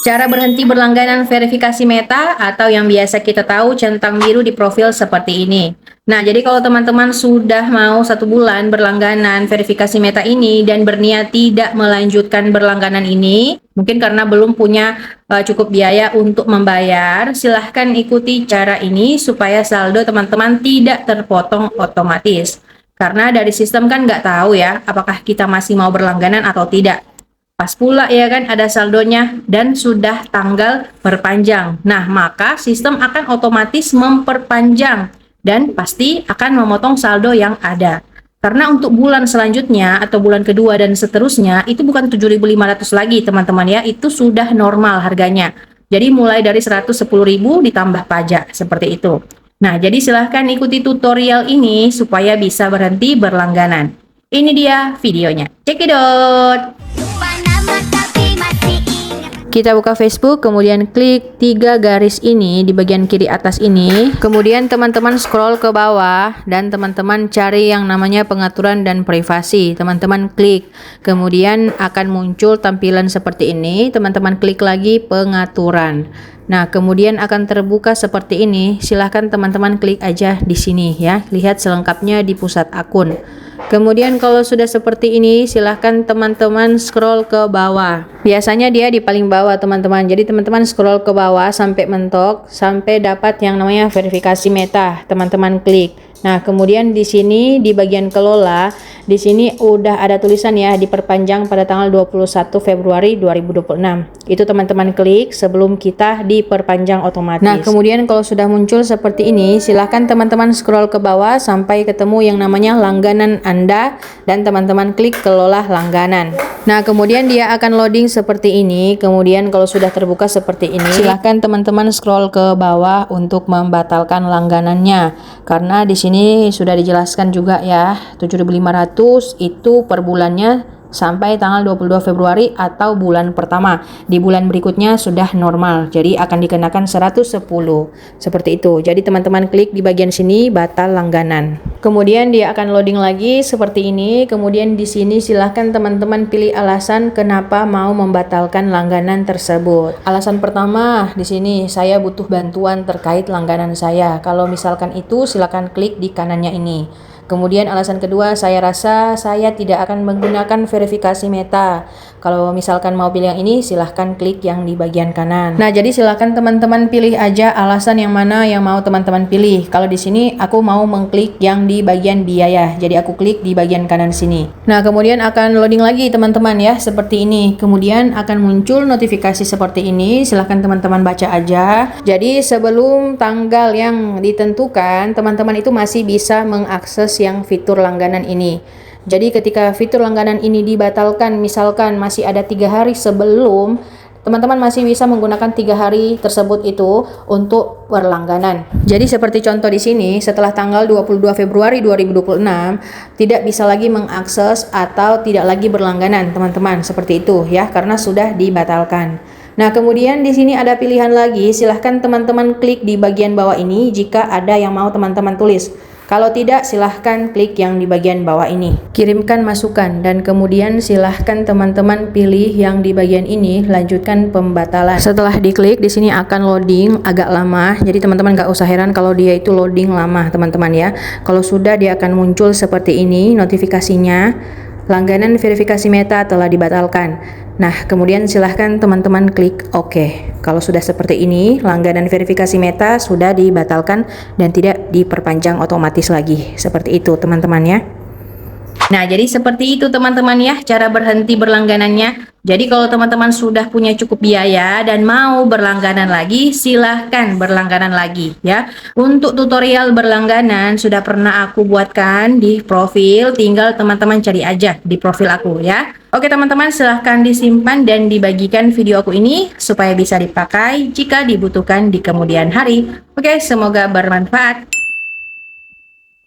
Cara berhenti berlangganan verifikasi Meta atau yang biasa kita tahu centang biru di profil seperti ini. Nah, jadi kalau teman-teman sudah mau 1 bulan berlangganan verifikasi Meta ini dan berniat tidak melanjutkan berlangganan ini, mungkin karena belum punya cukup biaya untuk membayar, silahkan ikuti cara ini supaya saldo teman-teman tidak terpotong otomatis. Karena dari sistem kan nggak tahu ya, apakah kita masih mau berlangganan atau tidak. Pas pula ya kan ada saldonya dan sudah tanggal perpanjang. Nah, maka sistem akan otomatis memperpanjang dan pasti akan memotong saldo yang ada. Karena untuk bulan selanjutnya atau bulan kedua dan seterusnya itu bukan 7.500 lagi teman-teman ya, itu sudah normal harganya. Jadi mulai dari 110.000 ditambah pajak seperti itu. Nah, jadi silahkan ikuti tutorial ini supaya bisa berhenti berlangganan. Ini dia videonya. Cekidot! Kita buka Facebook, kemudian klik 3 garis ini di bagian kiri atas ini. Kemudian teman-teman scroll ke bawah dan teman-teman cari yang namanya pengaturan dan privasi. Teman-teman klik. Kemudian akan muncul tampilan seperti ini. Teman-teman klik lagi pengaturan. Nah, kemudian akan terbuka seperti ini. Silahkan teman-teman klik aja di sini ya. Lihat selengkapnya di pusat akun. Kemudian kalau sudah seperti ini, silahkan teman-teman scroll ke bawah. Biasanya dia di paling bawah teman-teman. Jadi teman-teman scroll ke bawah sampai mentok, sampai dapat yang namanya verifikasi Meta. Teman-teman klik. Nah, kemudian di sini di bagian kelola, di sini udah ada tulisan ya, diperpanjang pada tanggal 21 Februari 2026. Itu teman-teman klik sebelum kita diperpanjang otomatis. Nah, kemudian kalau sudah muncul seperti ini, silahkan teman-teman scroll ke bawah sampai ketemu yang namanya langganan Anda dan teman-teman klik kelola langganan. Nah, kemudian dia akan loading seperti ini. Kemudian kalau sudah terbuka seperti ini, silahkan teman-teman scroll ke bawah untuk membatalkan langganannya. Karena di sini sudah dijelaskan juga ya, 7.500 itu per bulannya sampai tanggal 22 Februari atau bulan pertama. Di bulan berikutnya sudah normal, jadi akan dikenakan 110 seperti itu. Jadi teman-teman klik di bagian sini batal langganan. Kemudian dia akan loading lagi seperti ini. Kemudian di sini silahkan teman-teman pilih alasan kenapa mau membatalkan langganan tersebut. Alasan pertama di sini, saya butuh bantuan terkait langganan saya. Kalau misalkan itu silahkan klik di kanannya ini. Kemudian alasan kedua, saya rasa saya tidak akan menggunakan verifikasi Meta. Kalau misalkan mau pilih yang ini, silahkan klik yang di bagian kanan. Nah, jadi silahkan teman-teman pilih aja alasan yang mana yang mau teman-teman pilih. Kalau di sini aku mau mengklik yang di bagian biaya, jadi aku klik di bagian kanan sini. Nah, kemudian akan loading lagi teman-teman ya, seperti ini. Kemudian akan muncul notifikasi seperti ini. Silahkan teman-teman baca aja. Jadi sebelum tanggal yang ditentukan, teman-teman itu masih bisa mengakses yang fitur langganan ini. Jadi ketika fitur langganan ini dibatalkan, misalkan masih ada 3 hari sebelum, teman-teman masih bisa menggunakan 3 hari tersebut itu untuk berlangganan. Jadi seperti contoh di sini, setelah tanggal 22 Februari 2026 tidak bisa lagi mengakses atau tidak lagi berlangganan teman-teman, seperti itu ya, karena sudah dibatalkan. Nah, kemudian di sini ada pilihan lagi, silahkan teman-teman klik di bagian bawah ini jika ada yang mau teman-teman tulis. Kalau tidak, silahkan klik yang di bagian bawah ini. Kirimkan masukan dan kemudian silahkan teman-teman pilih yang di bagian ini, lanjutkan pembatalan. Setelah diklik, di sini akan loading agak lama. Jadi teman-teman nggak usah heran kalau dia itu loading lama, teman-teman ya. Kalau sudah, dia akan muncul seperti ini notifikasinya. Langganan verifikasi Meta telah dibatalkan. Nah, kemudian silahkan teman-teman klik OK. Kalau sudah seperti ini, langganan verifikasi Meta sudah dibatalkan dan tidak diperpanjang otomatis lagi. Seperti itu teman-teman ya. Nah, jadi seperti itu teman-teman ya, cara berhenti berlangganannya. Jadi kalau teman-teman sudah punya cukup biaya dan mau berlangganan lagi, silahkan berlangganan lagi ya. Untuk tutorial berlangganan sudah pernah aku buatkan di profil, tinggal teman-teman cari aja di profil aku ya. Oke teman-teman, silahkan disimpan dan dibagikan video aku ini supaya bisa dipakai jika dibutuhkan di kemudian hari. Oke, semoga bermanfaat.